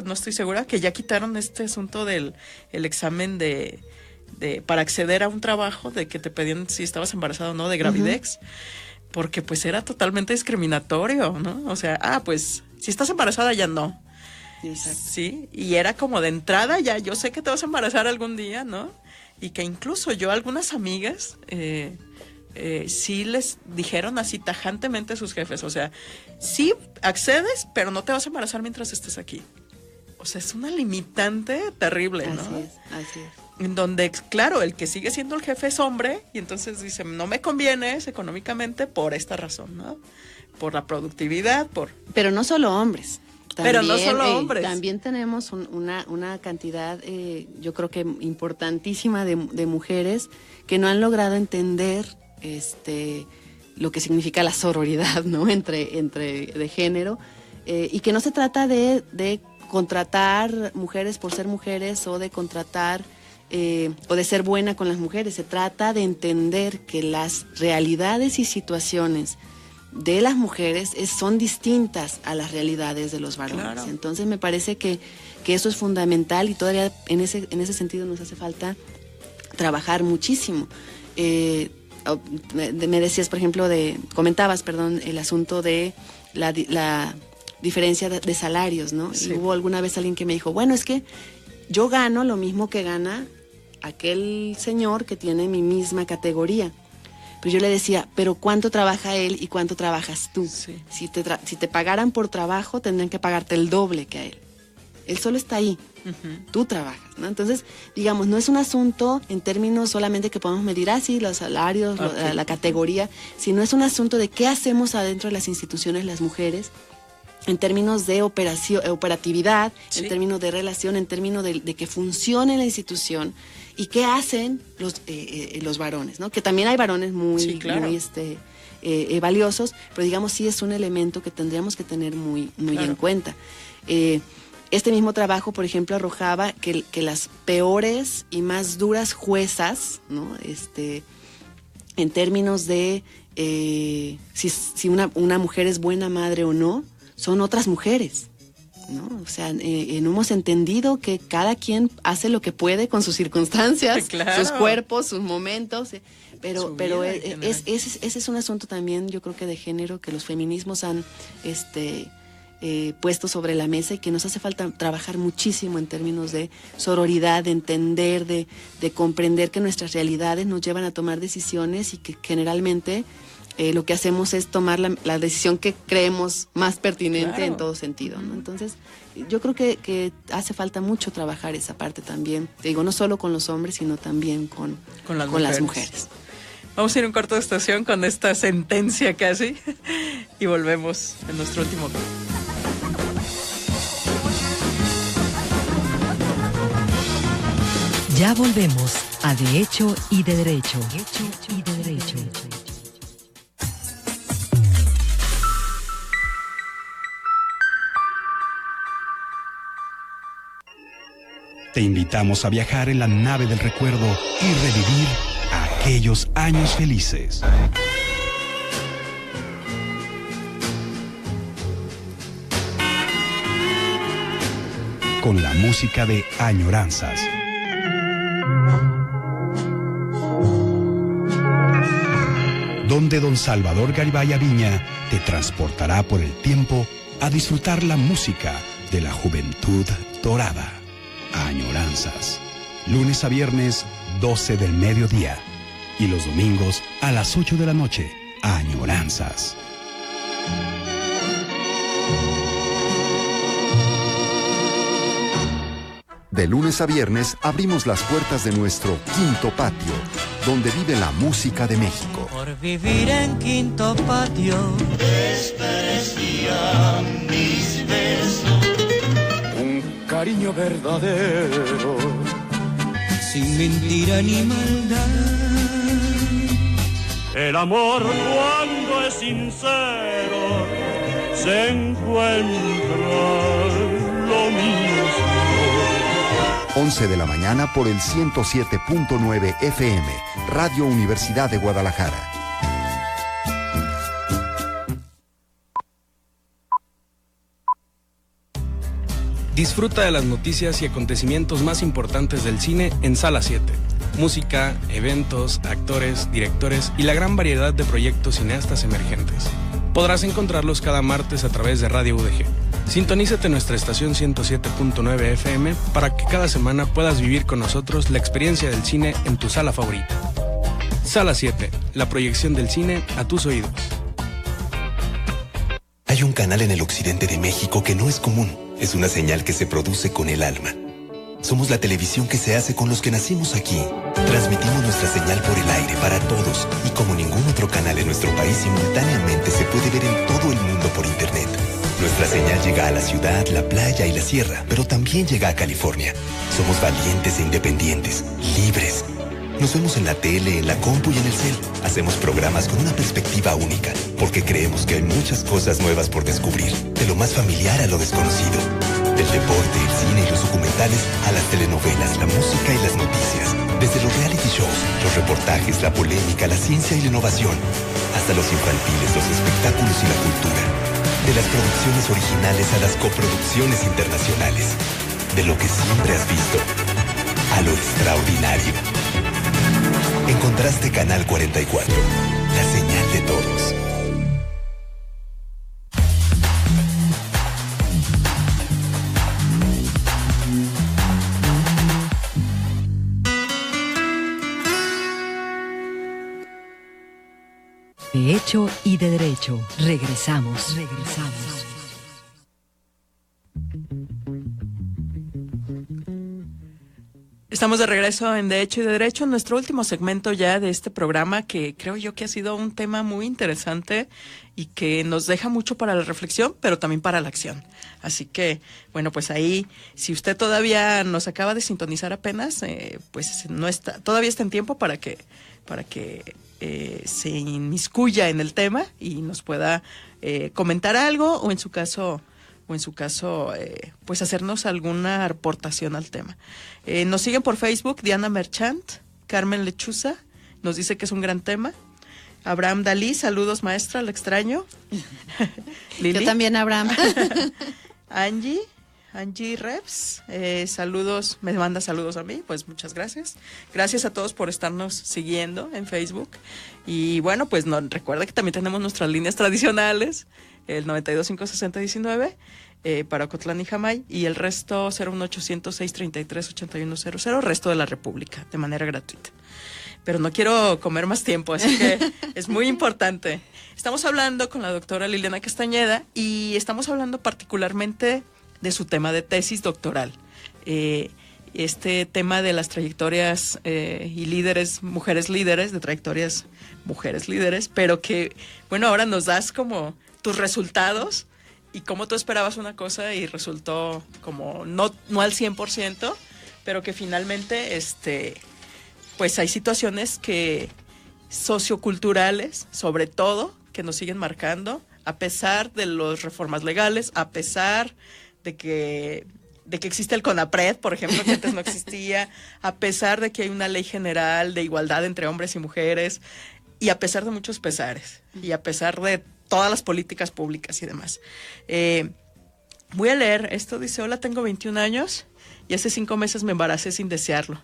no estoy segura, que ya quitaron este asunto del el examen de para acceder a un trabajo, de que te pedían si estabas embarazada o no, de Gravidex, porque pues era totalmente discriminatorio, ¿no? O sea, pues si estás embarazada ya no. Exacto. Sí, y era como de entrada ya, yo sé que te vas a embarazar algún día, ¿no? Y que incluso yo, algunas amigas, sí les dijeron así tajantemente a sus jefes, o sea, sí accedes, pero no te vas a embarazar mientras estés aquí. O sea, es una limitante terrible, ¿no? Así es. En donde, claro, el que sigue siendo el jefe es hombre, y entonces dice, no me convienes económicamente por esta razón, ¿no? Por la productividad, Pero no solo hombres. También tenemos una cantidad, yo creo que importantísima de mujeres que no han logrado entender lo que significa la sororidad, ¿no? entre de género, y que no se trata de contratar mujeres por ser mujeres o de contratar o de ser buena con las mujeres. Se trata de entender que las realidades y situaciones de las mujeres son distintas a las realidades de los varones. Claro. Entonces me parece que eso es fundamental y todavía en ese sentido nos hace falta trabajar muchísimo. Me decías, por ejemplo, comentabas, el asunto de la diferencia de salarios, ¿no? Sí. Y hubo alguna vez alguien que me dijo, bueno, es que yo gano lo mismo que gana aquel señor que tiene mi misma categoría. Pero yo le decía, pero ¿cuánto trabaja él y cuánto trabajas tú? Sí. Si te pagaran por trabajo, tendrían que pagarte el doble que a él. Él solo está ahí, tú trabajas, ¿no? Entonces, digamos, no es un asunto en términos solamente que podemos medir los salarios, la categoría, sino es un asunto de qué hacemos adentro de las instituciones las mujeres, en términos de operatividad, en términos de relación, en términos de que funcione la institución, y qué hacen los varones, ¿no? Que también hay varones muy valiosos, pero digamos sí es un elemento que tendríamos que tener muy en cuenta. Este mismo trabajo, por ejemplo, arrojaba que las peores y más duras juezas, ¿no? En términos de si una mujer es buena madre o no, son otras mujeres, ¿no? O sea, no hemos entendido que cada quien hace lo que puede con sus circunstancias, sus cuerpos, sus momentos, pero ese es un asunto también, yo creo que de género, que los feminismos han puesto sobre la mesa y que nos hace falta trabajar muchísimo en términos de sororidad, de entender, de comprender que nuestras realidades nos llevan a tomar decisiones y que generalmente lo que hacemos es tomar la decisión que creemos más pertinente en todo sentido, ¿no? Entonces, yo creo que hace falta mucho trabajar esa parte también. Te digo, no solo con los hombres, sino también con las mujeres. Vamos a ir a un corto de estación con esta sentencia casi y volvemos en nuestro último corte. Ya volvemos a De Hecho y de Derecho. Te invitamos a viajar en la nave del recuerdo y revivir aquellos años felices. Con la música de Añoranzas. Donde don Salvador Garibay Aviña te transportará por el tiempo a disfrutar la música de la juventud dorada. Añoranzas. Lunes a viernes, 12 del mediodía. Y los domingos a las 8 de la noche. Añoranzas. De lunes a viernes abrimos las puertas de nuestro Quinto Patio, donde vive la música de México. Por vivir en Quinto Patio desprecian mis besos. Un cariño verdadero, sin mentira ni maldad. el amor cuando es sincero se encuentra lo mismo. 11 de la mañana por el 107.9 FM, Radio Universidad de Guadalajara. Disfruta de las noticias y acontecimientos más importantes del cine en Sala 7. Música, eventos, actores, directores y la gran variedad de proyectos cineastas emergentes. Podrás encontrarlos cada martes a través de Radio UDG. Sintonízate en nuestra estación 107.9 FM para que cada semana puedas vivir con nosotros la experiencia del cine en tu sala favorita. Sala 7, la proyección del cine a tus oídos. Hay un canal en el occidente de México que no es común. Es una señal que se produce con el alma. Somos la televisión que se hace con los que nacimos aquí. Transmitimos nuestra señal por el aire para todos y como ningún otro canal en nuestro país simultáneamente se puede ver en todo el mundo por internet. Nuestra señal llega a la ciudad, la playa y la sierra, pero también llega a California. Somos valientes e independientes, libres. Nos vemos en la tele, en la compu y en el cel. Hacemos programas con una perspectiva única, porque creemos que hay muchas cosas nuevas por descubrir, de lo más familiar a lo desconocido. Del deporte, el cine y los documentales a las telenovelas, la música y las noticias. Desde los reality shows, los reportajes, la polémica, la ciencia y la innovación, hasta los infantiles, los espectáculos y la cultura. De las producciones originales a las coproducciones internacionales. De lo que siempre has visto a lo extraordinario. Encontraste Canal 44, la señal de todos. De hecho y de derecho. Regresamos. Estamos de regreso en De Hecho y de Derecho, nuestro último segmento ya de este programa, que creo yo que ha sido un tema muy interesante y que nos deja mucho para la reflexión, pero también para la acción. Así que, bueno, pues ahí, si usted todavía nos acaba de sintonizar apenas, pues no está, todavía está en tiempo para que se inmiscuya en el tema y nos pueda comentar algo o en su caso pues hacernos alguna aportación al tema. Nos siguen por Facebook Diana Merchant, Carmen Lechuza, nos dice que es un gran tema. Abraham Dalí, saludos maestra, la extraño. Yo también, Abraham. Angie Reps, saludos, me manda saludos a mí, pues muchas gracias. Gracias a todos por estarnos siguiendo en Facebook. Y bueno, pues recuerda que también tenemos nuestras líneas tradicionales, el 92-560-19 para Ocotlán y Jamay, y el resto 01800-633-8100, resto de la República, de manera gratuita. Pero no quiero comer más tiempo, así que es muy importante. Estamos hablando con la doctora Liliana Castañeda y estamos hablando particularmente de su tema de tesis doctoral. Este tema de las trayectorias y líderes, mujeres líderes, de trayectorias mujeres líderes, pero que, bueno, ahora nos das como tus resultados y cómo tú esperabas una cosa y resultó como no al 100%, pero que finalmente pues hay situaciones que socioculturales, sobre todo, que nos siguen marcando, a pesar de las reformas legales, a pesar de que existe el CONAPRED, por ejemplo, que antes no existía, a pesar de que hay una ley general de igualdad entre hombres y mujeres, y a pesar de muchos pesares, y a pesar de todas las políticas públicas y demás. Voy a leer esto, dice: hola, tengo 21 años y hace 5 meses me embaracé sin desearlo,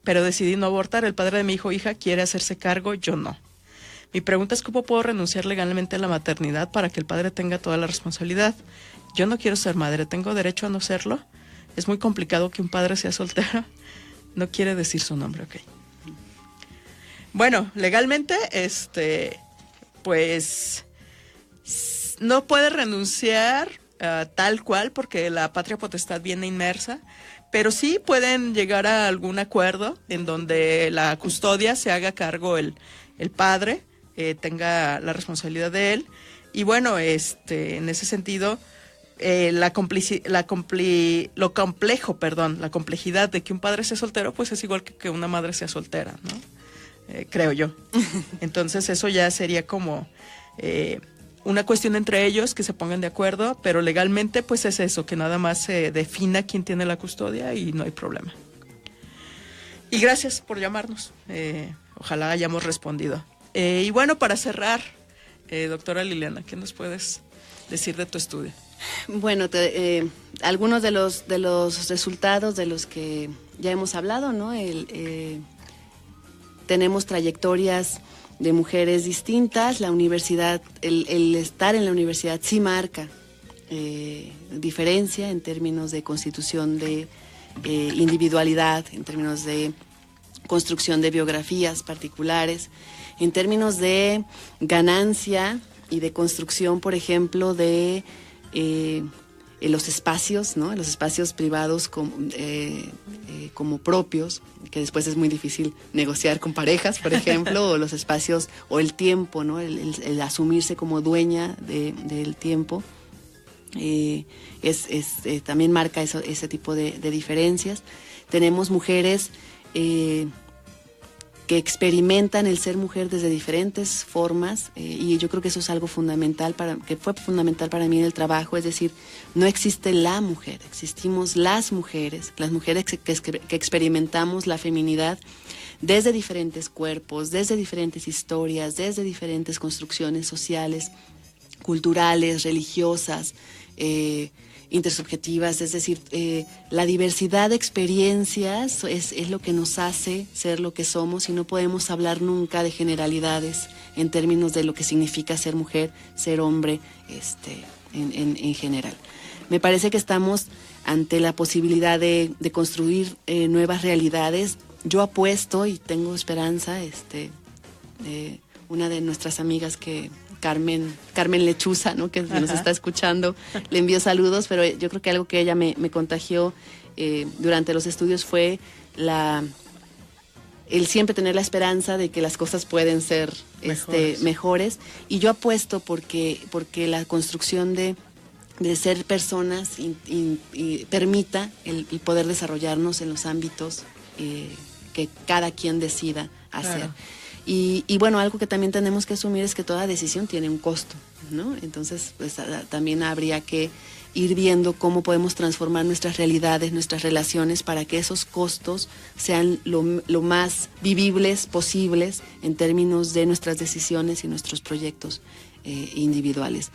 pero decidí no abortar. El padre de mi hijo o hija quiere hacerse cargo, yo no. Mi pregunta es cómo puedo renunciar legalmente a la maternidad para que el padre tenga toda la responsabilidad. Yo no quiero ser madre, ¿tengo derecho a no serlo? Es muy complicado que un padre sea soltero. No quiere decir su nombre, ok. Bueno, legalmente, pues no puede renunciar tal cual porque la patria potestad viene inmersa, pero sí pueden llegar a algún acuerdo en donde la custodia se haga cargo el padre, tenga la responsabilidad de él. Y bueno, en ese sentido, la complejidad de que un padre sea soltero, pues es igual que una madre sea soltera, ¿no? Creo yo. Entonces eso ya sería como una cuestión entre ellos, que se pongan de acuerdo, pero legalmente pues es eso, que nada más se defina quién tiene la custodia y no hay problema. Y gracias por llamarnos. Ojalá hayamos respondido. Y bueno, para cerrar, doctora Liliana, ¿qué nos puedes decir de tu estudio? Bueno, algunos de los resultados de los que ya hemos hablado, ¿no? Tenemos trayectorias de mujeres distintas. La universidad, el estar en la universidad sí marca diferencia en términos de constitución de individualidad, en términos de construcción de biografías particulares, en términos de ganancia y de construcción, por ejemplo, de los espacios, ¿no? Los espacios privados como propios, que después es muy difícil negociar con parejas, por ejemplo, o los espacios, o el tiempo, ¿no? El asumirse como dueña del tiempo, también marca ese tipo de diferencias. Tenemos mujeres que experimentan el ser mujer desde diferentes formas, y yo creo que eso es algo fundamental que fue fundamental para mí en el trabajo. Es decir, no existe la mujer, existimos las mujeres que experimentamos la feminidad desde diferentes cuerpos, desde diferentes historias, desde diferentes construcciones sociales, culturales, religiosas, intersubjetivas. Es decir, la diversidad de experiencias es lo que nos hace ser lo que somos, y no podemos hablar nunca de generalidades en términos de lo que significa ser mujer, ser hombre, en general. Me parece que estamos ante la posibilidad de construir nuevas realidades. Yo apuesto y tengo esperanza, una de nuestras amigas Carmen Lechuza, ¿no? Que nos está escuchando, le envío saludos, pero yo creo que algo que ella me contagió durante los estudios fue el siempre tener la esperanza de que las cosas pueden ser mejores. Y yo apuesto porque la construcción de ser personas y permita el poder desarrollarnos en los ámbitos que cada quien decida hacer. Claro. Y bueno, algo que también tenemos que asumir es que toda decisión tiene un costo, ¿no? Entonces, pues también habría que ir viendo cómo podemos transformar nuestras realidades, nuestras relaciones, para que esos costos sean lo más vivibles posibles en términos de nuestras decisiones y nuestros proyectos individuales.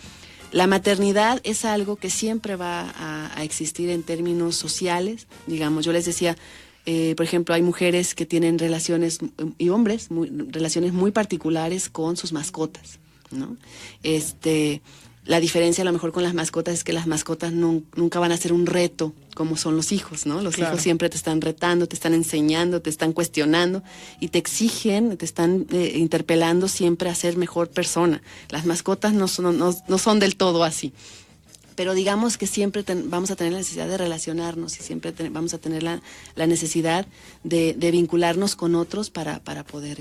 La maternidad es algo que siempre va a existir en términos sociales. Digamos, yo les decía, por ejemplo, hay mujeres que tienen relaciones, y hombres, relaciones muy particulares con sus mascotas, ¿no? La diferencia a lo mejor con las mascotas es que las mascotas nunca van a ser un reto como son los hijos, ¿no? Los hijos siempre te están retando, te están enseñando, te están cuestionando y te exigen, te están interpelando siempre a ser mejor persona. Las mascotas no son del todo así. Pero digamos que siempre vamos a tener la necesidad de relacionarnos, y siempre vamos a tener la necesidad de vincularnos con otros para poder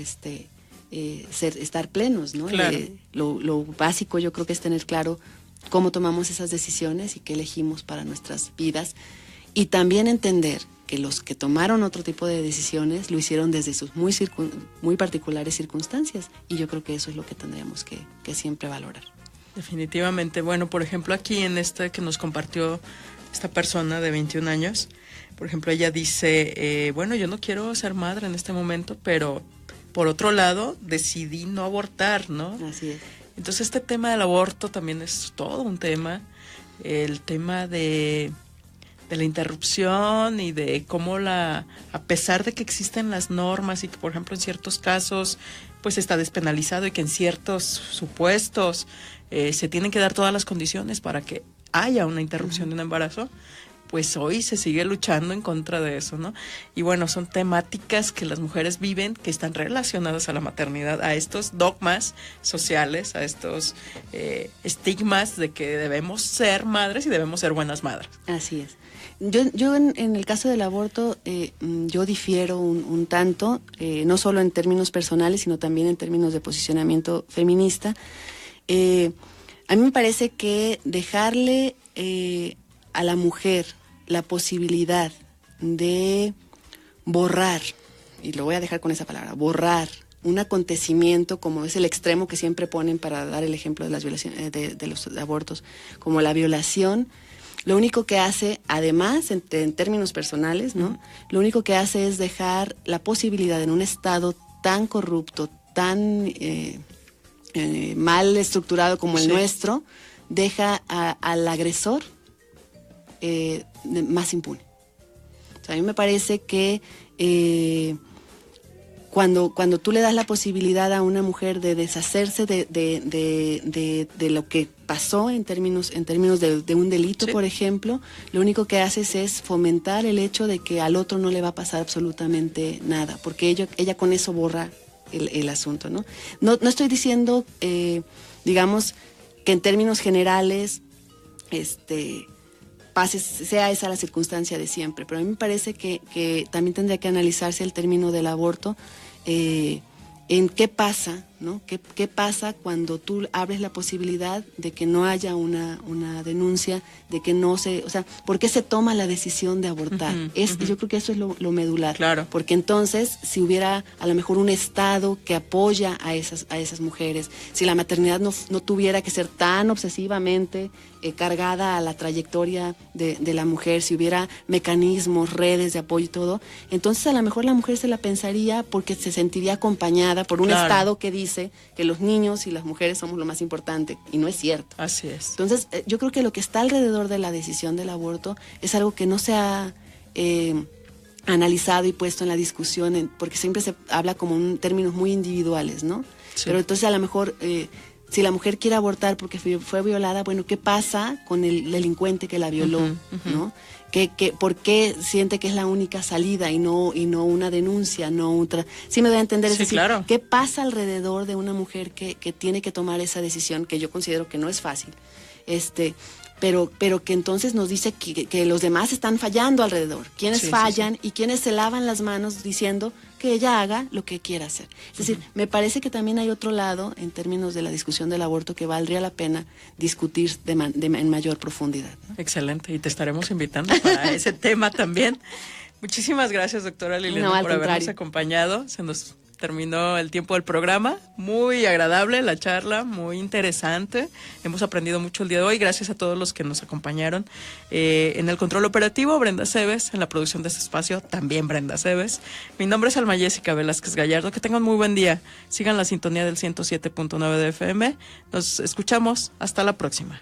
estar plenos, ¿no? Claro. Lo básico yo creo que es tener claro cómo tomamos esas decisiones y qué elegimos para nuestras vidas, y también entender que los que tomaron otro tipo de decisiones lo hicieron desde sus muy particulares circunstancias, y yo creo que eso es lo que tendríamos que siempre valorar. Definitivamente. Bueno, por ejemplo, aquí en que nos compartió esta persona de 21 años, por ejemplo, ella dice, bueno, yo no quiero ser madre en este momento, pero por otro lado decidí no abortar, ¿no? Así es. Entonces este tema del aborto también es todo un tema, el tema de la interrupción y de cómo a pesar de que existen las normas y que, por ejemplo, en ciertos casos pues está despenalizado y que en ciertos supuestos se tienen que dar todas las condiciones para que haya una interrupción de un embarazo, pues hoy se sigue luchando en contra de eso, ¿no? Y bueno, son temáticas que las mujeres viven, que están relacionadas a la maternidad, a estos dogmas sociales, a estos estigmas de que debemos ser madres y debemos ser buenas madres. Así es. Yo en el caso del aborto, yo difiero un tanto, no solo en términos personales, sino también en términos de posicionamiento feminista. A mí me parece que dejarle a la mujer la posibilidad de borrar, y lo voy a dejar con esa palabra, borrar un acontecimiento como es el extremo que siempre ponen para dar el ejemplo de las violaciones, de los abortos, como la violación, lo único que hace, además, en términos personales, ¿no? Lo único que hace es dejar la posibilidad en un estado tan corrupto, tan mal estructurado como el nuestro, deja al agresor más impune. O sea, a mí me parece que cuando tú le das la posibilidad a una mujer de deshacerse de lo que pasó en términos de un delito, por ejemplo, lo único que haces es fomentar el hecho de que al otro no le va a pasar absolutamente nada, porque ella con eso borra el asunto, ¿no? No estoy diciendo, digamos, que en términos generales, sea esa la circunstancia de siempre, pero a mí me parece que también tendría que analizarse el término del aborto, en qué pasa, ¿no? ¿Qué pasa cuando tú abres la posibilidad de que no haya una denuncia, de que no se, o sea, ¿por qué se toma la decisión de abortar? Yo creo que eso es lo medular. Claro. Porque entonces, si hubiera a lo mejor un Estado que apoya a esas mujeres, si la maternidad no tuviera que ser tan obsesivamente cargada a la trayectoria de la mujer, si hubiera mecanismos, redes de apoyo y todo, entonces a lo mejor la mujer se la pensaría porque se sentiría acompañada por un Estado que dice que los niños y las mujeres somos lo más importante, y no es cierto. Así es. Entonces, yo creo que lo que está alrededor de la decisión del aborto es algo que no se ha analizado y puesto en la discusión, porque siempre se habla como en términos muy individuales, ¿no? Sí. Pero entonces a lo mejor, si la mujer quiere abortar porque fue violada, bueno, ¿qué pasa con el delincuente que la violó, ¿no? ¿Por qué siente que es la única salida y no una denuncia, no otra? Sí me doy a entender, es decir, claro. ¿Qué pasa alrededor de una mujer que tiene que tomar esa decisión, que yo considero que no es fácil, pero que entonces nos dice que los demás están fallando alrededor, quienes fallan y quienes se lavan las manos diciendo que ella haga lo que quiera hacer. Es decir, me parece que también hay otro lado en términos de la discusión del aborto que valdría la pena discutir en mayor profundidad, ¿no? Excelente, y te estaremos invitando para ese tema también. Muchísimas gracias, doctora Liliana, por habernos acompañado. Se nos terminó el tiempo del programa. Muy agradable la charla, muy interesante. Hemos aprendido mucho el día de hoy. Gracias a todos los que nos acompañaron. En el control operativo, Brenda Cebes. En la producción de este espacio, también Brenda Cebes. Mi nombre es Alma Jessica Velázquez Gallardo. Que tengan muy buen día. Sigan la sintonía del 107.9 de FM. Nos escuchamos. Hasta la próxima.